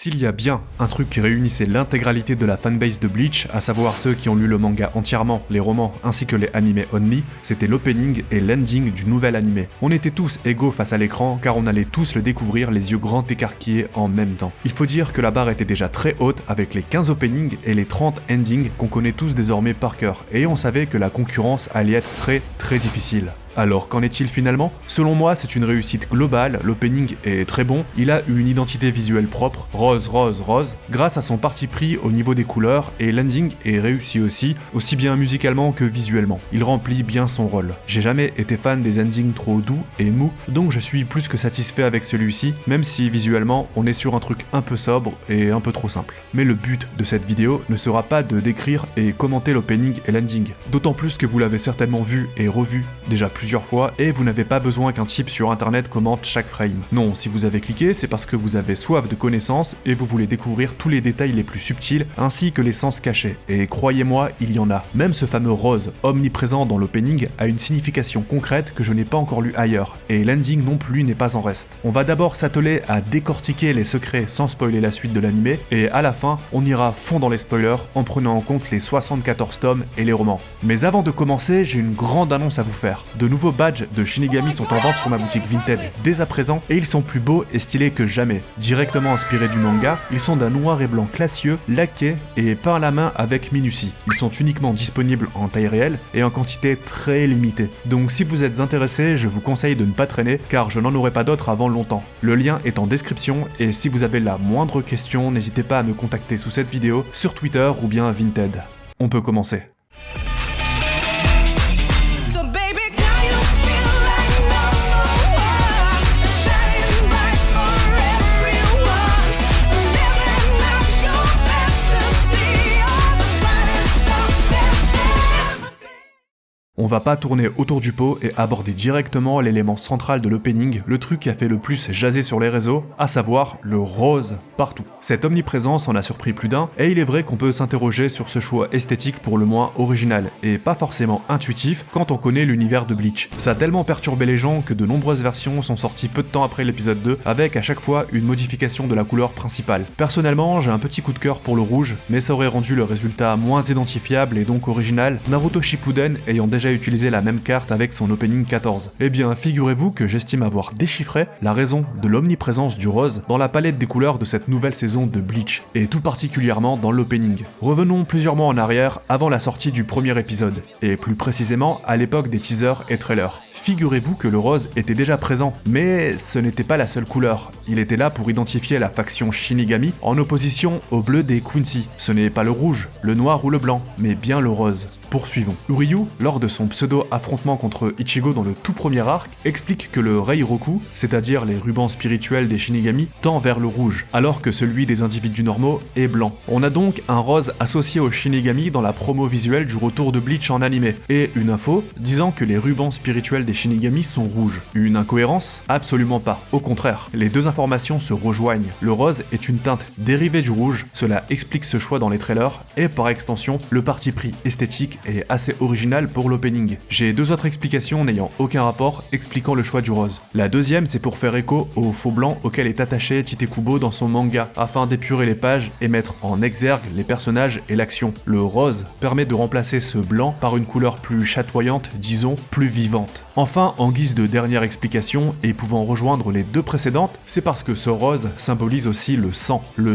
S'il y a bien un truc qui réunissait l'intégralité de la fanbase de Bleach, à savoir ceux qui ont lu le manga entièrement, les romans ainsi que les animés only, c'était l'opening et l'ending du nouvel animé. On était tous égaux face à l'écran car on allait tous le découvrir les yeux grands écarquillés en même temps. Il faut dire que la barre était déjà très haute avec les 15 openings et les 30 endings qu'on connaît tous désormais par cœur, et on savait que la concurrence allait être très difficile. Alors qu'en est-il finalement? Selon moi, c'est une réussite globale, l'opening est très bon, il a une identité visuelle propre, rose, grâce à son parti pris au niveau des couleurs, et l'ending est réussi aussi bien musicalement que visuellement. Il remplit bien son rôle. J'ai jamais été fan des endings trop doux et mous, donc je suis plus que satisfait avec celui-ci, même si visuellement on est sur un truc un peu sobre et un peu trop simple. Mais le but de cette vidéo ne sera pas de décrire et commenter l'opening et l'ending, d'autant plus que vous l'avez certainement vu et revu déjà plusieurs fois et vous n'avez pas besoin qu'un type sur internet commente chaque frame. Non, si vous avez cliqué, c'est parce que vous avez soif de connaissances et vous voulez découvrir tous les détails les plus subtils ainsi que les sens cachés. Et croyez-moi, il y en a. Même ce fameux rose omniprésent dans l'opening a une signification concrète que je n'ai pas encore lu ailleurs, et l'ending non plus n'est pas en reste. On va d'abord s'atteler à décortiquer les secrets sans spoiler la suite de l'animé, et à la fin, on ira fond dans les spoilers en prenant en compte les 74 tomes et les romans. Mais avant de commencer, j'ai une grande annonce à vous faire. De nouveaux badges de Shinigami sont en vente sur ma boutique Vinted dès à présent, et ils sont plus beaux et stylés que jamais. Directement inspirés du manga, ils sont d'un noir et blanc classieux, laqué et peint à la main avec minutie. Ils sont uniquement disponibles en taille réelle et en quantité très limitée. Donc si vous êtes intéressé, je vous conseille de ne pas traîner car je n'en aurai pas d'autres avant longtemps. Le lien est en description et si vous avez la moindre question, n'hésitez pas à me contacter sous cette vidéo sur Twitter ou bien Vinted. On peut commencer. On va pas tourner autour du pot et aborder directement l'élément central de l'opening, le truc qui a fait le plus jaser sur les réseaux, à savoir le rose partout. Cette omniprésence en a surpris plus d'un, et il est vrai qu'on peut s'interroger sur ce choix esthétique pour le moins original, et pas forcément intuitif quand on connaît l'univers de Bleach. Ça a tellement perturbé les gens que de nombreuses versions sont sorties peu de temps après l'épisode 2, avec à chaque fois une modification de la couleur principale. Personnellement, j'ai un petit coup de cœur pour le rouge, mais ça aurait rendu le résultat moins identifiable et donc original, Naruto Shippuden ayant déjà utiliser la même carte avec son opening 14. Eh bien, figurez-vous que j'estime avoir déchiffré la raison de l'omniprésence du rose dans la palette des couleurs de cette nouvelle saison de Bleach, et tout particulièrement dans l'opening. Revenons plusieurs mois en arrière, avant la sortie du premier épisode, et plus précisément à l'époque des teasers et trailers. Figurez-vous que le rose était déjà présent, mais ce n'était pas la seule couleur. Il était là pour identifier la faction Shinigami en opposition au bleu des Quincy. Ce n'est pas le rouge, le noir ou le blanc, mais bien le rose. Poursuivons. Uryu, lors de son pseudo-affrontement contre Ichigo dans le tout premier arc, explique que le Reiroku, c'est-à-dire les rubans spirituels des Shinigami, tend vers le rouge, alors que celui des individus normaux est blanc. On a donc un rose associé aux Shinigami dans la promo visuelle du retour de Bleach en animé, et une info disant que les rubans spirituels des Shinigami sont rouges. Une incohérence? Absolument pas. Au contraire, les deux informations se rejoignent. Le rose est une teinte dérivée du rouge, cela explique ce choix dans les trailers, et par extension, le parti pris esthétique est assez original pour l'opening. J'ai deux autres explications n'ayant aucun rapport expliquant le choix du rose. La deuxième, c'est pour faire écho au faux blanc auquel est attaché Tite Kubo dans son manga, afin d'épurer les pages et mettre en exergue les personnages et l'action. Le rose permet de remplacer ce blanc par une couleur plus chatoyante, disons plus vivante. Enfin, en guise de dernière explication, et pouvant rejoindre les deux précédentes, c'est parce que ce rose symbolise aussi le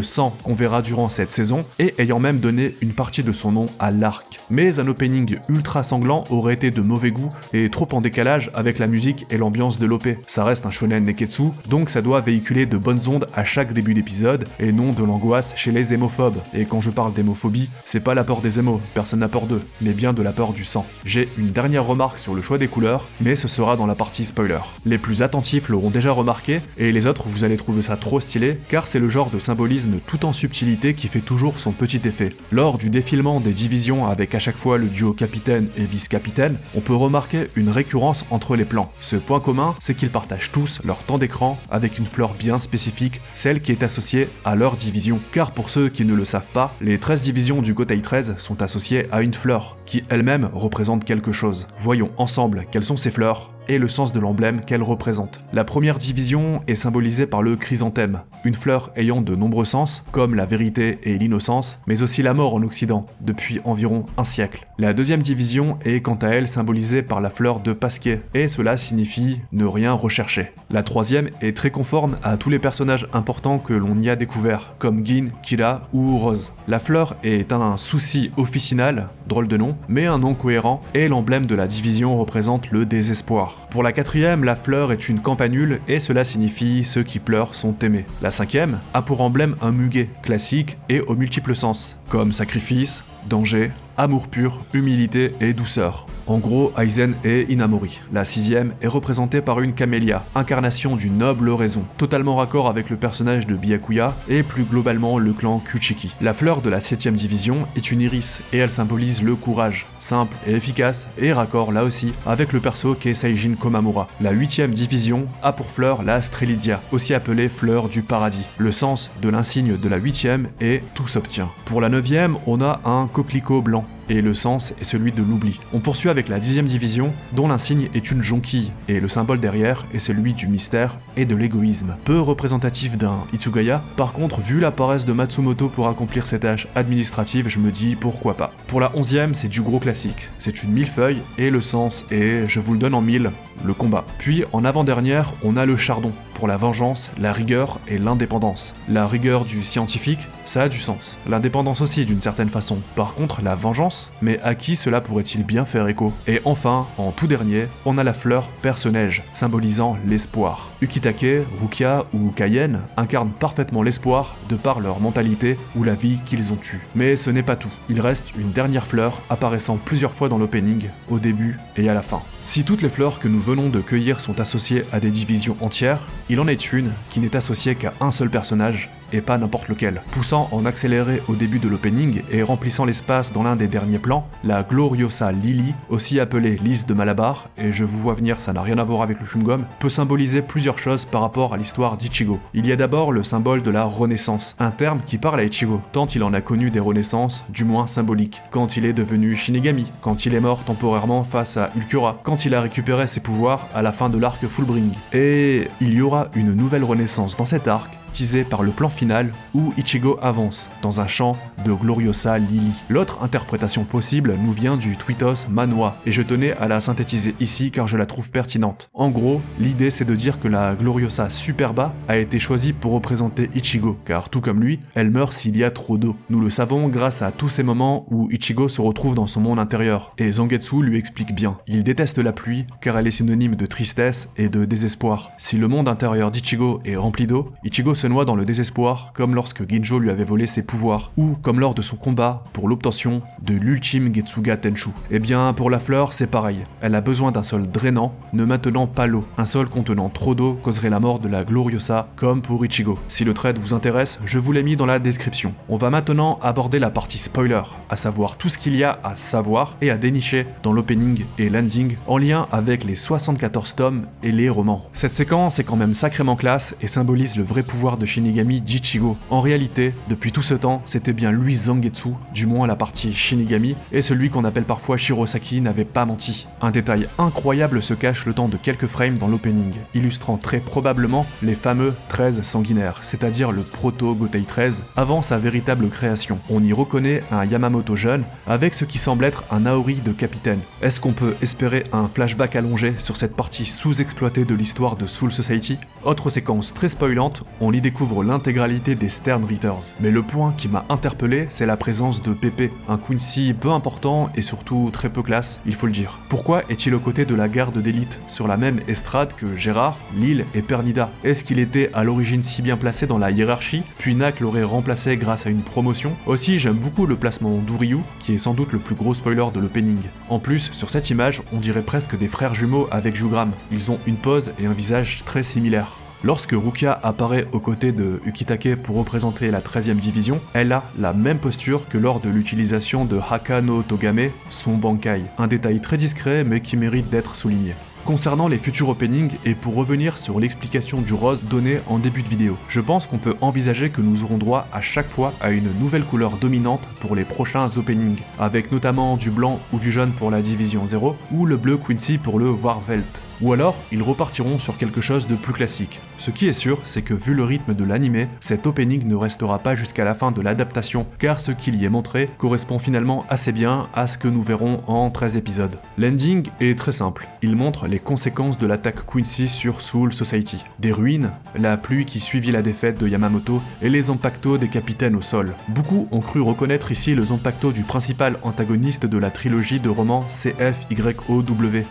sang qu'on verra durant cette saison, et ayant même donné une partie de son nom à l'arc. Mais un opening ultra sanglant aurait été de mauvais goût et trop en décalage avec la musique et l'ambiance de l'OP. Ça reste un shonen neketsu, donc ça doit véhiculer de bonnes ondes à chaque début d'épisode, et non de l'angoisse chez les hémophobes. Et quand je parle d'hémophobie, c'est pas la peur des hémos, personne n'a peur d'eux, mais bien de la peur du sang. J'ai une dernière remarque sur le choix des couleurs, mais ce sera dans la partie spoiler. Les plus attentifs l'auront déjà remarqué, et les autres vous allez trouver ça trop stylé, car c'est le genre de symbolisme tout en subtilité qui fait toujours son petit effet. Lors du défilement des divisions avec à chaque fois le duo capitaine et vice-capitaine, on peut remarquer une récurrence entre les plans. Ce point commun, c'est qu'ils partagent tous leur temps d'écran avec une fleur bien spécifique, celle qui est associée à leur division. Car pour ceux qui ne le savent pas, les 13 divisions du Gotei 13 sont associées à une fleur, qui elle-même représente quelque chose. Voyons ensemble quelles sont ces fleurs et le sens de l'emblème qu'elle représente. La première division est symbolisée par le chrysanthème, une fleur ayant de nombreux sens, comme la vérité et l'innocence, mais aussi la mort en Occident, depuis environ un siècle. La deuxième division est quant à elle symbolisée par la fleur de pasquier, et cela signifie ne rien rechercher. La troisième est très conforme à tous les personnages importants que l'on y a découverts, comme Gin, Kira ou Rose. La fleur est un souci officinal, drôle de nom, mais un nom cohérent, et l'emblème de la division représente le désespoir. Pour la quatrième, la fleur est une campanule, et cela signifie ceux qui pleurent sont aimés. La cinquième a pour emblème un muguet, classique et aux multiples sens, comme sacrifice, danger, amour pur, humilité et douceur. En gros, Aizen et Inamori. La sixième est représentée par une camélia, incarnation d'une noble raison, totalement raccord avec le personnage de Byakuya et plus globalement le clan Kuchiki. La fleur de la 7ème division est une iris et elle symbolise le courage, simple et efficace et raccord là aussi avec le perso qu'est Seijin Komamura. La 8ème division a pour fleur la Strelidia, aussi appelée fleur du paradis. Le sens de l'insigne de la 8ème est tout s'obtient. Pour la 9ème, on a un coquelicot blanc, et le sens est celui de l'oubli. On poursuit avec la 10ème division, dont l'insigne est une jonquille, et le symbole derrière est celui du mystère et de l'égoïsme. Peu représentatif d'un Itsugaya, par contre, vu la paresse de Matsumoto pour accomplir ces tâches administratives, je me dis pourquoi pas. Pour la 11ème, c'est du gros classique. C'est une millefeuille, et le sens est, je vous le donne en mille, le combat. Puis, en avant-dernière, on a le chardon, pour la vengeance, la rigueur et l'indépendance. La rigueur du scientifique, ça a du sens. L'indépendance aussi, d'une certaine façon. Par contre, la vengeance, mais à qui cela pourrait-il bien faire écho? Et enfin, en tout dernier, on a la fleur perce-neige, symbolisant l'espoir. Ukitake, Rukia ou Kaien incarnent parfaitement l'espoir de par leur mentalité ou la vie qu'ils ont eue. Mais ce n'est pas tout. Il reste une dernière fleur apparaissant plusieurs fois dans l'opening, au début et à la fin. Si toutes les fleurs que nous venons de cueillir sont associées à des divisions entières, il en est une qui n'est associée qu'à un seul personnage, et pas n'importe lequel. Poussant en accéléré au début de l'opening et remplissant l'espace dans l'un des derniers plans, la Gloriosa Lily, aussi appelée Lys de Malabar, et je vous vois venir, ça n'a rien à voir avec le chewing-gum, peut symboliser plusieurs choses par rapport à l'histoire d'Ichigo. Il y a d'abord le symbole de la renaissance, un terme qui parle à Ichigo, tant il en a connu des renaissances, du moins symboliques. Quand il est devenu Shinigami, quand il est mort temporairement face à Ulquiorra, quand il a récupéré ses pouvoirs à la fin de l'arc Fullbring. Et il y aura une nouvelle renaissance dans cet arc, teasé par le plan final où Ichigo avance dans un champ de Gloriosa Lily. L'autre interprétation possible nous vient du tweetos Manhwa, et je tenais à la synthétiser ici car je la trouve pertinente. En gros, l'idée c'est de dire que la Gloriosa Superba a été choisie pour représenter Ichigo, car tout comme lui, elle meurt s'il y a trop d'eau. Nous le savons grâce à tous ces moments où Ichigo se retrouve dans son monde intérieur, et Zangetsu lui explique bien. Il déteste la pluie car elle est synonyme de tristesse et de désespoir. Si le monde intérieur d'Ichigo est rempli d'eau, Ichigo se noie dans le désespoir, comme lorsque Ginjo lui avait volé ses pouvoirs, ou comme lors de son combat pour l'obtention de l'ultime Getsuga Tenshu. Et bien pour la fleur c'est pareil, elle a besoin d'un sol drainant, ne maintenant pas l'eau. Un sol contenant trop d'eau causerait la mort de la Gloriosa, comme pour Ichigo. Si le trade vous intéresse, je vous l'ai mis dans la description. On va maintenant aborder la partie spoiler, à savoir tout ce qu'il y a à savoir et à dénicher dans l'opening et l'ending en lien avec les 74 tomes et les romans. Cette séquence est quand même sacrément classe et symbolise le vrai pouvoir de Shinigami d'Ichigo. En réalité, depuis tout ce temps, c'était bien lui Zangetsu, du moins la partie Shinigami, et celui qu'on appelle parfois Shirosaki n'avait pas menti. Un détail incroyable se cache le temps de quelques frames dans l'opening, illustrant très probablement les fameux 13 sanguinaires, c'est-à-dire le proto-Gotei 13, avant sa véritable création. On y reconnaît un Yamamoto jeune, avec ce qui semble être un Aori de capitaine. Est-ce qu'on peut espérer un flashback allongé sur cette partie sous-exploitée de l'histoire de Soul Society? Autre séquence très spoilante, on y découvre l'intégralité des Stern Readers. Mais le point qui m'a interpellé, c'est la présence de Pepe, un Quincy peu important et surtout très peu classe, il faut le dire. Pourquoi est-il aux côtés de la garde d'élite, sur la même estrade que Gérard, Lille et Pernida? Est-ce qu'il était à l'origine si bien placé dans la hiérarchie, puis Nak l'aurait remplacé grâce à une promotion? Aussi, j'aime beaucoup le placement d'Uryu, qui est sans doute le plus gros spoiler de l'opening. En plus, sur cette image, on dirait presque des frères jumeaux avec Jugram. Ils ont une pose et un visage très similaires. Lorsque Rukia apparaît aux côtés de Ukitake pour représenter la 13e division, elle a la même posture que lors de l'utilisation de Haka no Togame, son Bankai. Un détail très discret mais qui mérite d'être souligné. Concernant les futurs openings, et pour revenir sur l'explication du rose donnée en début de vidéo, je pense qu'on peut envisager que nous aurons droit à chaque fois à une nouvelle couleur dominante pour les prochains openings, avec notamment du blanc ou du jaune pour la division 0, ou le bleu Quincy pour le Warvelt. ou alors ils repartiront sur quelque chose de plus classique. Ce qui est sûr, c'est que vu le rythme de l'anime, cet opening ne restera pas jusqu'à la fin de l'adaptation, car ce qu'il y est montré correspond finalement assez bien à ce que nous verrons en 13 épisodes. L'ending est très simple, il montre les conséquences de l'attaque Quincy sur Soul Society. Des ruines, la pluie qui suivit la défaite de Yamamoto et les Zanpakuto des capitaines au sol. Beaucoup ont cru reconnaître ici le Zanpakuto du principal antagoniste de la trilogie de romans CFYOW,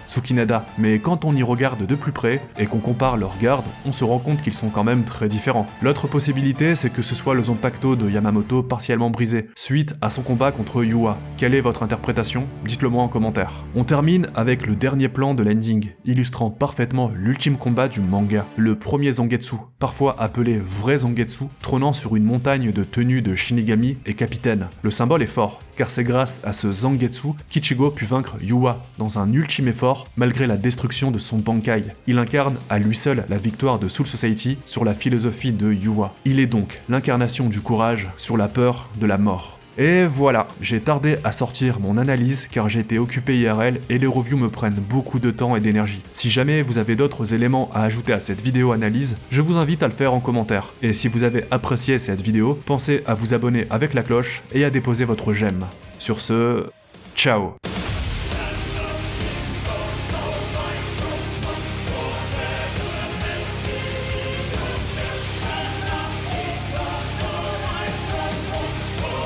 Tsukinada, mais quand on y regarde de plus près et qu'on compare leurs gardes, on se rend compte qu'ils sont quand même très différents. L'autre possibilité, c'est que ce soit le Zanpakuto de Yamamoto partiellement brisé, suite à son combat contre Yua. Quelle est votre interprétation? Dites-le moi en commentaire. On termine avec le dernier plan de l'ending, illustrant parfaitement l'ultime combat du manga, le premier Zangetsu, parfois appelé vrai Zangetsu, trônant sur une montagne de tenue de Shinigami et capitaine. Le symbole est fort, car c'est grâce à ce Zangetsu qu'Ichigo put vaincre Yua dans un ultime effort malgré la destruction de son Bankai. Il incarne à lui seul la victoire de Soul Society sur la philosophie de Yua. Il est donc l'incarnation du courage sur la peur de la mort. Et voilà, j'ai tardé à sortir mon analyse car j'ai été occupé IRL et les reviews me prennent beaucoup de temps et d'énergie. Si jamais vous avez d'autres éléments à ajouter à cette vidéo analyse, je vous invite à le faire en commentaire. Et si vous avez apprécié cette vidéo, pensez à vous abonner avec la cloche et à déposer votre j'aime. Sur ce, ciao!